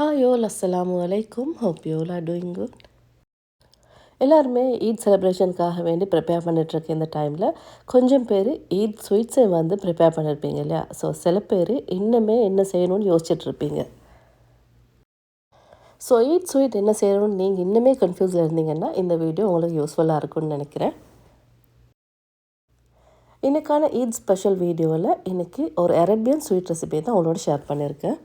Hi all, Assalamu alaikum. Hope you all are doing good. எல்லாருமே ஈத் செலிப்ரேஷனுக்காக வேண்டி prepare பண்ணிகிட்ருக்க இந்த டைமில் கொஞ்சம் பேர் ஈத் ஸ்வீட்ஸை வந்து ப்ரிப்பேர் பண்ணியிருப்பீங்க இல்லையா? ஸோ சில பேர் இன்னுமே என்ன செய்யணும்னு யோசிச்சுட்ருப்பீங்க. ஸோ ஈத் ஸ்வீட் என்ன செய்யணும்னு நீங்கள் இன்னுமே கன்ஃபியூஸில் இருந்தீங்கன்னா இந்த வீடியோ உங்களுக்கு யூஸ்ஃபுல்லாக இருக்கும்னு நினைக்கிறேன். இன்றைக்கான ஈத் ஸ்பெஷல் வீடியோவில் இன்றைக்கி ஒரு அரேபியன் ஸ்வீட் ரெசிபி தான் உங்களோட ஷேர் பண்ணியிருக்கேன்.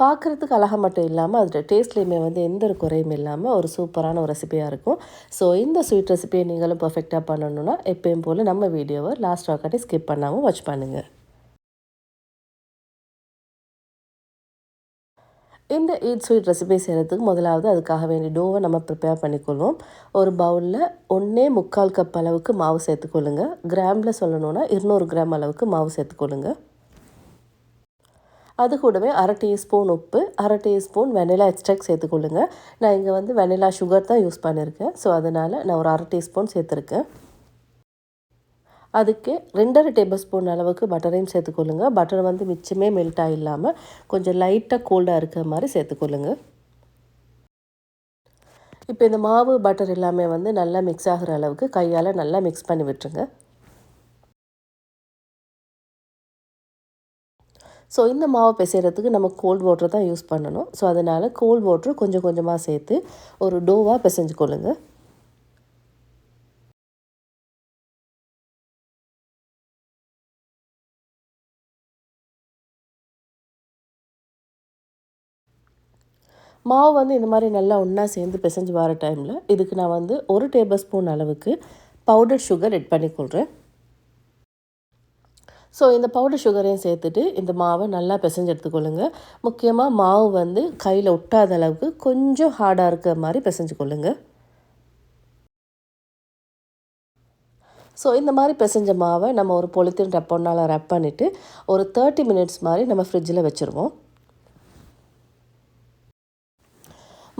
பார்க்குறதுக்கு அழகாக மட்டும் இல்லாமல் அதோட டேஸ்ட்லேயுமே வந்து எந்த ஒரு குறையும் இல்லாமல் ஒரு சூப்பரான ஒரு ரெசிபியாக இருக்கும். ஸோ இந்த ஸ்வீட் ரெசிபியை நீங்களும் பர்ஃபெக்டாக பண்ணணுன்னா எப்பயும் போல் நம்ம வீடியோவை லாஸ்ட் வாக்காட்டி ஸ்கிப் பண்ணாமல் வாட்ச் பண்ணுங்கள். இந்த ஈட் ஸ்வீட் ரெசிபி செய்கிறதுக்கு முதலாவது அதுக்காக வேண்டிய டோவை நம்ம ப்ரிப்பேர் பண்ணிக்கொள்வோம். ஒரு பவுலில் 1.25 கப் அளவுக்கு மாவு சேர்த்துக்கொள்ளுங்க. கிராமில் சொல்லணுன்னா 200 கிராம் அளவுக்கு மாவு சேர்த்துக்கொள்ளுங்க. அது கூடவே 1/2 டீஸ்பூன் உப்பு, 1/2 டீஸ்பூன் வெனிலா எக்ஸ்ட்ராக்ட் சேர்த்துக்கொள்ளுங்க. நான் இங்கே வந்து வெனிலா சுகர் தான் யூஸ் பண்ணியிருக்கேன். ஸோ அதனால் நான் ஒரு 1/2 டீஸ்பூன் சேர்த்துருக்கேன். அதுக்கு 2.5 டேபிள் ஸ்பூன் அளவுக்கு பட்டரையும் சேர்த்துக்கொள்ளுங்க. பட்டர் வந்து மிச்சமே மெல்ட்டாக இல்லாமல் கொஞ்சம் லைட்டாக கோல்டாக இருக்கிற மாதிரி சேர்த்துக்கொள்ளுங்க. இப்போ இந்த மாவு பட்டர் எல்லாமே வந்து நல்லா மிக்ஸ் ஆகிற அளவுக்கு கையால் நல்லா மிக்ஸ் பண்ணி விட்டுருங்க. ஸோ இந்த மாவு பிசைகிறதுக்கு நம்ம கோல்ட் வாட்டர் தான் யூஸ் பண்ணணும். ஸோ அதனால் கோல்ட் வாட்டர் கொஞ்சம் கொஞ்சமாக சேர்த்து ஒரு டோவாக பிசைஞ்சுக்கொள்ளுங்க. மாவு வந்து இந்த மாதிரி நல்லா ஒன்றா சேர்ந்து பிசைஞ்சு வர டைமில் இதுக்கு நான் வந்து 1 டேபிள் ஸ்பூன் அளவுக்கு பவுடர் சுகர் ஆட் பண்ணிக்கொள்கிறேன். ஸோ இந்த பவுடர் சுகரையும் சேர்த்துட்டு இந்த மாவை நல்லா பிசைஞ்சு எடுத்துக்கொள்ளுங்க. முக்கியமாக மாவு வந்து கையில் ஒட்டாத அளவுக்கு கொஞ்சம் ஹார்டாக இருக்கிற மாதிரி பிசைஞ்சுக்கொள்ளுங்க. ஸோ இந்த மாதிரி பிசைஞ்ச மாவை நம்ம ஒரு பொலித்தீன் ரப்பனால் ரப் பண்ணிவிட்டு ஒரு 30 மினிட்ஸ் மாதிரி நம்ம ஃப்ரிட்ஜில் வச்சுருவோம்.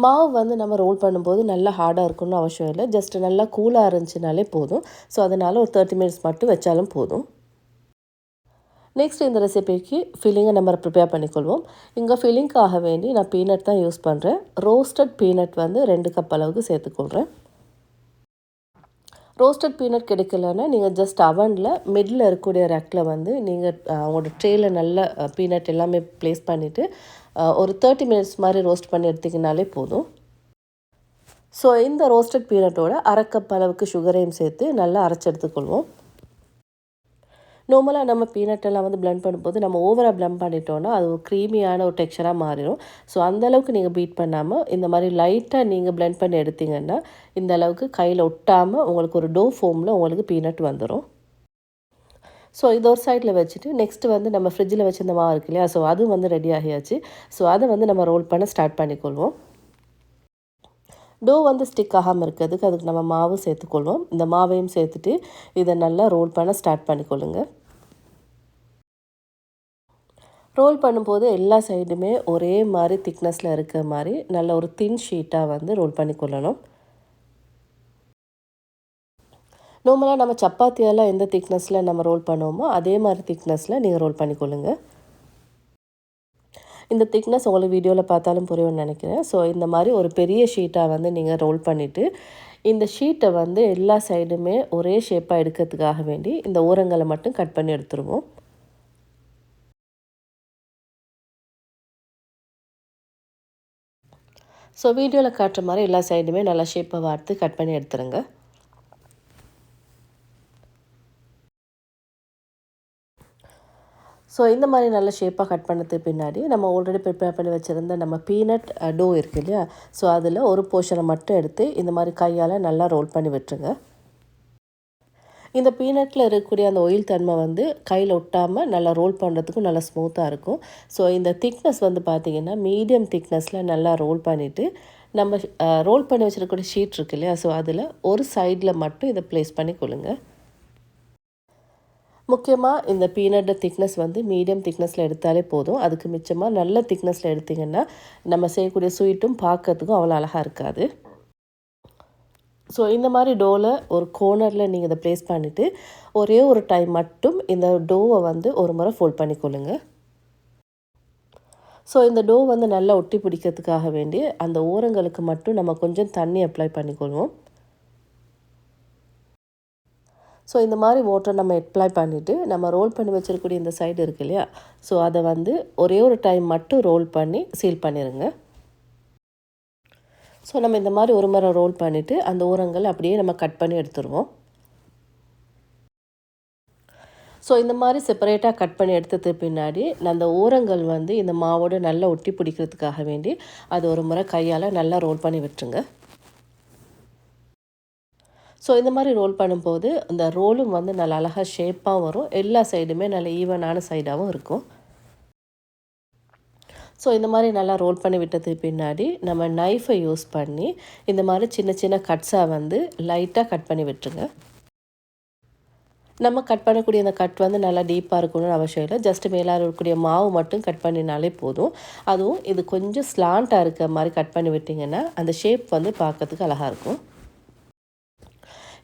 மாவு வந்து நம்ம ரோல் பண்ணும்போது நல்லா ஹார்டாக இருக்கணும்னு அவசியம் இல்லை. ஜஸ்ட்டு நல்லா கூலாக இருந்துச்சுனாலே போதும். ஸோ அதனால் ஒரு 30 மினிட்ஸ் மட்டும் வச்சாலும் போதும். நெக்ஸ்ட் இந்த ரெசிபிக்கு ஃபில்லிங்கை நம்ம ப்ரிப்பேர் பண்ணிக்கொள்வோம். இங்கே ஃபில்லிங்காக வேண்டி நான் பீனட் தான் யூஸ் பண்ணுறேன். ரோஸ்டட் பீனட் வந்து 2 கப் அளவுக்கு சேர்த்துக்கொள்கிறேன். ரோஸ்டட் பீனட் கிடைக்கலன்னா நீங்கள் ஜஸ்ட் அவனில் மிடில் இருக்கக்கூடிய ரேக்கில் வந்து நீங்கள் உங்களோட ட்ரேயில் நல்ல பீனட் எல்லாமே ப்ளேஸ் பண்ணிவிட்டு ஒரு 30 மினிட்ஸ் மாதிரி ரோஸ்ட் பண்ணி எடுத்திங்கனாலே போதும். ஸோ இந்த ரோஸ்டட் பீனட்டோட 1/2 கப் அளவுக்கு சுகரையும் சேர்த்து நல்லா அரைச்சி எடுத்துக்கொள்வோம். நார்மலாக நம்ம பீனட்டெல்லாம் வந்து பிளெண்ட் பண்ணும்போது நம்ம ஓவராக பிளெண்ட் பண்ணிட்டோன்னா அது ஒரு க்ரீமியான ஒரு டெக்ஸ்சராக மாறிடும். ஸோ அந்தளவுக்கு நீங்கள் பீட் பண்ணாமல் இந்த மாதிரி லைட்டாக நீங்கள் பிளெண்ட் பண்ணி எடுத்திங்கன்னா இந்த அளவுக்கு கையில் ஒட்டாமல் உங்களுக்கு ஒரு டோ ஃபார்மில் உங்களுக்கு பீனட் வந்துடும். ஸோ இது ஒரு சைடில் வச்சுட்டு நெக்ஸ்ட்டு வந்து நம்ம ஃப்ரிட்ஜில் வச்சுருந்த மாவு இருக்கு இல்லையா? ஸோ அது வந்து ரெடி ஆகியாச்சு. ஸோ அதை வந்து நம்ம ரோல் பண்ண ஸ்டார்ட் பண்ணிக்கொள்வோம். டோ வந்து ஸ்டிக் ஆகாமல் இருக்கிறதுக்கு அதுக்கு நம்ம மாவு சேர்த்துக்கொள்வோம். இந்த மாவையும் சேர்த்துட்டு இதை நல்லா ரோல் பண்ண ஸ்டார்ட் பண்ணிக்கொள்ளுங்க. ரோல் பண்ணும்போது எல்லா சைடுமே ஒரே மாதிரி திக்னஸில் இருக்கிற மாதிரி நல்ல ஒரு தின் ஷீட்டாக வந்து ரோல் பண்ணிக்கொள்ளணும். நார்மலாக நம்ம சப்பாத்தியெல்லாம் எந்த திக்னஸில் நம்ம ரோல் பண்ணுவோமோ அதே மாதிரி திக்னஸில் நீங்கள் ரோல் பண்ணிக்கொள்ளுங்க. இந்த திக்னஸ் உங்களுக்கு வீடியோவில் பார்த்தாலும் புரியும்னு நினைக்கிறேன். ஸோ இந்த மாதிரி ஒரு பெரிய ஷீட்டாக வந்து நீங்கள் ரோல் பண்ணிவிட்டு இந்த ஷீட்டை வந்து எல்லா சைடுமே ஒரே ஷேப்பாக எடுக்கிறதுக்காக வேண்டி இந்த ஓரங்களை மட்டும் கட் பண்ணி எடுத்துருவோம். ஸோ வீடியோவில் காட்டுற மாதிரி எல்லா சைடுமே நல்லா ஷேப்பை வார்த்து கட் பண்ணி எடுத்துருங்க. ஸோ இந்த மாதிரி நல்ல ஷேப்பாக கட் பண்ணதுக்கு பின்னாடி நம்ம ஆல்ரெடி ப்ரிப்பேர் பண்ணி வச்சுருந்த நம்ம பீனட் டோ இருக்குது இல்லையா? ஸோ அதில் ஒரு போர்ஷனை மட்டும் எடுத்து இந்த மாதிரி கையால் நல்லா ரோல் பண்ணி விட்டுருங்க. இந்த பீனட்டில் இருக்கக்கூடிய அந்த ஆயில் தன்மை வந்து கையில் ஒட்டாமல் நல்லா ரோல் பண்ணுறதுக்கும் நல்லா ஸ்மூத்தாக இருக்கும். ஸோ இந்த திக்னஸ் வந்து பார்த்திங்கன்னா மீடியம் திக்னஸில் நல்லா ரோல் பண்ணிவிட்டு நம்ம ரோல் பண்ணி வச்சுருக்கக்கூடிய ஷீட் இருக்கு இல்லையா? ஸோ அதில் ஒரு சைடில் மட்டும் இதை ப்ளேஸ் பண்ணி கொள்ளுங்க. முக்கியமாக இந்த பீனட் திக்னஸ் வந்து மீடியம் திக்னஸில் எடுத்தாலே போதும். அதுக்கு மிச்சமாக நல்ல திக்னஸில் எடுத்திங்கன்னா நம்ம செய்யக்கூடிய ஸ்வீட்டும் பார்க்கறதுக்கும் அவ்வளோ அழகாக இருக்காது. ஸோ இந்த மாதிரி டோவில் ஒரு கோர்னரில் நீங்கள் இதை ப்ளேஸ் பண்ணிவிட்டு ஒரே ஒரு டைம் மட்டும் இந்த டோவை வந்து ஒரு முறை ஃபோல்ட் பண்ணிக்கொள்ளுங்க. ஸோ இந்த டோ வந்து நல்லா ஒட்டி பிடிக்கிறதுக்காக வேண்டி அந்த ஓரங்களுக்கு மட்டும் நம்ம கொஞ்சம் தண்ணி அப்ளை பண்ணிக்கொள்வோம். ஸோ இந்த மாதிரி வாட்டர் நம்ம அப்ளை பண்ணிவிட்டு நம்ம ரோல் பண்ணி வச்சிருக்கக்கூடிய இந்த சைடு இருக்கு இல்லையா, ஸோ அதை வந்து ஒரே ஒரு டைம் மட்டும் ரோல் பண்ணி சீல் பண்ணிடுங்க. ஸோ நம்ம இந்த மாதிரி ஒரு முறை ரோல் பண்ணிவிட்டு அந்த ஓரங்கள் அப்படியே நம்ம கட் பண்ணி எடுத்துருவோம். ஸோ இந்த மாதிரி செப்பரேட்டாக கட் பண்ணி எடுத்ததுக்கு பின்னாடி அந்த ஓரங்கள் வந்து இந்த மாவோடு நல்லா ஒட்டி பிடிக்கிறதுக்காக வேண்டி அது ஒரு முறை கையால் நல்லா ரோல் பண்ணி விட்டுருங்க. ஸோ இந்த மாதிரி ரோல் பண்ணும்போது அந்த ரோலும் வந்து நல்லா அழகாக ஷேப்பாகவும் வரும், எல்லா சைடுமே நல்ல ஈவனான சைடாகவும் இருக்கும். ஸோ இந்த மாதிரி நல்லா ரோல் பண்ணி விட்டதுக்கு பின்னாடி நம்ம நைஃபை யூஸ் பண்ணி இந்த மாதிரி சின்ன சின்ன கட்ஸாக வந்து லைட்டாக கட் பண்ணி விட்டுருங்க. நம்ம கட் பண்ணக்கூடிய அந்த கட் வந்து நல்லா டீப்பாக இருக்கணும்னு அவசியம் இல்லை, ஜஸ்ட் மேலே இருக்கக்கூடிய மாவு மட்டும் கட் பண்ணினாலே போதும். அதுவும் இது கொஞ்சம் ஸ்லாண்ட்டாக இருக்க மாதிரி கட் பண்ணி விட்டிங்கன்னா அந்த ஷேப் வந்து பார்க்கறதுக்கு அழகாக இருக்கும்.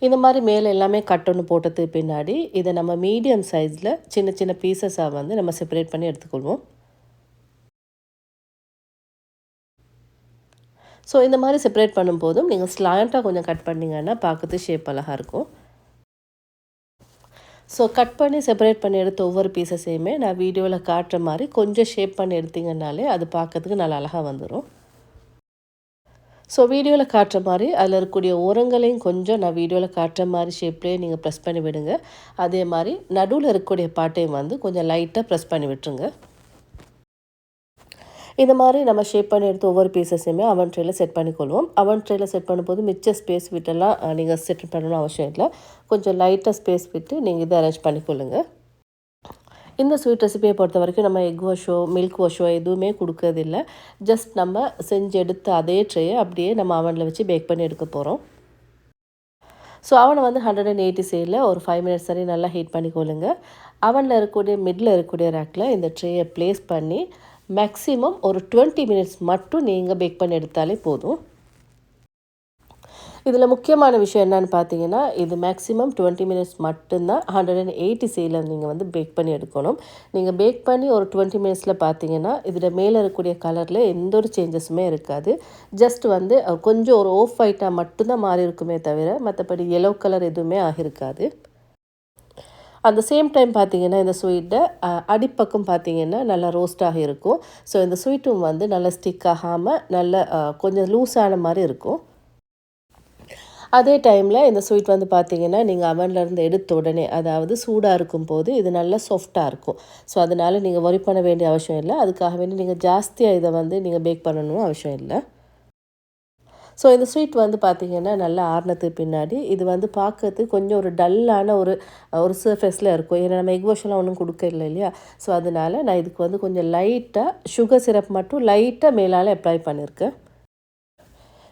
இந்த மாதிரி மேலே எல்லாமே கட் ஒன்று போட்டதுக்கு பின்னாடி இதை நம்ம மீடியம் சைஸில் சின்ன சின்ன பீசஸாக வந்து நம்ம செப்பரேட் பண்ணி எடுத்துக்கொள்வோம். ஸோ இந்த மாதிரி செப்பரேட் பண்ணும்போதும் நீங்கள் ஸ்லாண்ட்டாக கொஞ்சம் கட் பண்ணிங்கன்னா பார்க்கறதுக்கு ஷேப் அழகாக இருக்கும். ஸோ கட் பண்ணி செப்பரேட் பண்ணி எடுத்த ஒவ்வொரு பீசஸையுமே நான் வீடியோவில் காட்டுற மாதிரி கொஞ்சம் ஷேப் பண்ணி எடுத்திங்கனாலே அது பார்க்கறதுக்கு நல்லா அழகாக வந்துடும். ஸோ வீடியோவில் காட்டுற மாதிரி அதில் இருக்கக்கூடிய ஓரங்களையும் கொஞ்சம் நான் வீடியோவில் காட்டுற மாதிரி ஷேப்லேயே நீங்கள் ப்ரெஸ் பண்ணி விடுங்க. அதே மாதிரி நடுவில் இருக்கக்கூடிய பாட்டையும் வந்து கொஞ்சம் லைட்டாக ப்ரெஸ் பண்ணி விட்டுருங்க. இந்த மாதிரி நம்ம ஷேப் பண்ணி எடுத்து ஒவ்வொரு பீசஸையுமே அவன் ட்ரேயில் செட் பண்ணிக்கொள்வோம். அவன் ட்ரேயில் செட் பண்ணும்போது மிச்ச ஸ்பேஸ் விட்டெல்லாம் நீங்கள் செட் பண்ணணும்னு அவசியம் இல்லை, கொஞ்சம் லைட்டாக ஸ்பேஸ் விட்டு நீங்கள் இதை அரேஞ்ச் பண்ணிக்கொள்ளுங்க. இந்த ஸ்வீட் ரெசிபியை பொறுத்த வரைக்கும் நம்ம எக் வாஷோ மில்க் வாஷோ எதுவுமே கொடுக்கறதில்ல, ஜஸ்ட் நம்ம செஞ்சு எடுத்த அதே ட்ரேயை அப்படியே நம்ம அவனில் வச்சு பேக் பண்ணி எடுக்க போகிறோம். ஸோ அவனை வந்து 180 ஒரு 5 மினிட்ஸ் வரை நல்லா ஹீட் பண்ணிக்கொள்ளுங்க. அவனில் இருக்கக்கூடிய மிடில் இருக்கக்கூடிய ரேக்கில் இந்த ட்ரேயை ப்ளேஸ் பண்ணி மேக்ஸிமம் ஒரு 20 மினிட்ஸ் மட்டும் நீங்கள் பேக் பண்ணி எடுத்தாலே போதும். இதில் முக்கியமான விஷயம் என்னென்னு பார்த்தீங்கன்னா, இது மேக்ஸிமம் 20 மினிட்ஸ் மட்டும்தான் 180 நீங்கள் வந்து பேக் பண்ணி எடுக்கணும். நீங்கள் பேக் பண்ணி ஒரு 20 மினிட்ஸில் பார்த்தீங்கன்னா இதில் மேலே இருக்கக்கூடிய கலரில் எந்த ஒரு சேஞ்சஸுமே இருக்காது. ஜஸ்ட் வந்து கொஞ்சம் ஒரு ஆஃப் ஒயிட்டாக மட்டும்தான் மாறி இருக்குமே தவிர மற்றபடி எல்லோ கலர் எதுவுமே ஆகியிருக்காது. அந்த சேம் டைம் பார்த்தீங்கன்னா இந்த ஸ்வீட்டை அடிப்பக்கம் பார்த்தீங்கன்னா நல்லா ரோஸ்டாக இருக்கும். ஸோ இந்த ஸ்வீட்டும் வந்து நல்லா ஸ்டிக் ஆகாமல் நல்ல கொஞ்சம் லூஸான மாதிரி இருக்கும். அதே டைமில் இந்த ஸ்வீட் வந்து பார்த்தீங்கன்னா நீங்கள் அவன்லேருந்து எடுத்த உடனே அதாவது சூடாக இருக்கும்போது இது நல்லா சாஃப்டாக இருக்கும். ஸோ அதனால் நீங்கள் வொரி பண்ண வேண்டிய அவசியம் இல்லை, அதுக்காக வேண்டி நீங்கள் ஜாஸ்தியாக இதை வந்து நீங்கள் பேக் பண்ணணும்னு அவசியம் இல்லை. ஸோ இந்த ஸ்வீட் வந்து பார்த்திங்கன்னா நல்லா ஆறுனதுக்கு பின்னாடி இது வந்து பார்க்கறதுக்கு கொஞ்சம் ஒரு டல்லான ஒரு சர்ஃபேஸில் இருக்கும். ஏன்னா நம்ம எக் வாஷ்லாம் ஒன்றும் கொடுக்கல இல்லையா, ஸோ அதனால் நான் இதுக்கு வந்து கொஞ்சம் லைட்டாக சுகர் சிரப் மட்டும் லைட்டாக மேலால் அப்ளை பண்ணியிருக்கேன்.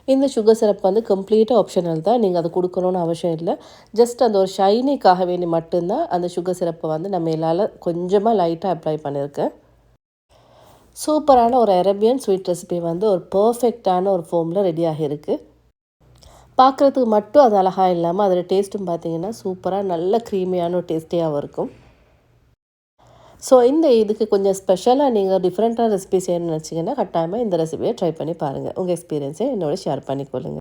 இந்த சுகர் சிரப் வந்து கம்ப்ளீட்டாக ஆப்ஷனல் தான், நீங்கள் அதை கொடுக்கணுன்னு அவசியம் இல்லை. ஜஸ்ட் அந்த ஒரு ஷைனிக்காக வேண்டி மட்டும்தான் அந்த சுகர் சிரப்பை வந்து நான் மேலால் கொஞ்சமாக லைட்டாக அப்ளை பண்ணியிருக்கேன். சூப்பரான ஒரு அரேபியன் ஸ்வீட் ரெசிபி வந்து ஒரு பர்ஃபெக்டான ஒரு ஃபார்மில் ரெடியாக இருக்குது. பார்க்குறதுக்கு மட்டும் அது அழகாக இல்லாமல் அதில் டேஸ்ட்டும் பார்த்திங்கன்னா சூப்பராக நல்ல க்ரீமியான ஒரு டேஸ்டியாகவும் இருக்கும். ஸோ இந்த இதுக்கு கொஞ்சம் ஸ்பெஷலாக நீங்கள் டிஃப்ரெண்ட்டான ரெசிபி செய்யணும்னு நினச்சிங்கன்னா கட்டாயமாக இந்த ரெசிபியை ட்ரை பண்ணி பாருங்கள். உங்கள் எக்ஸ்பீரியன்ஸை என்னோட ஷேர் பண்ணிக்கொள்ளுங்கள்.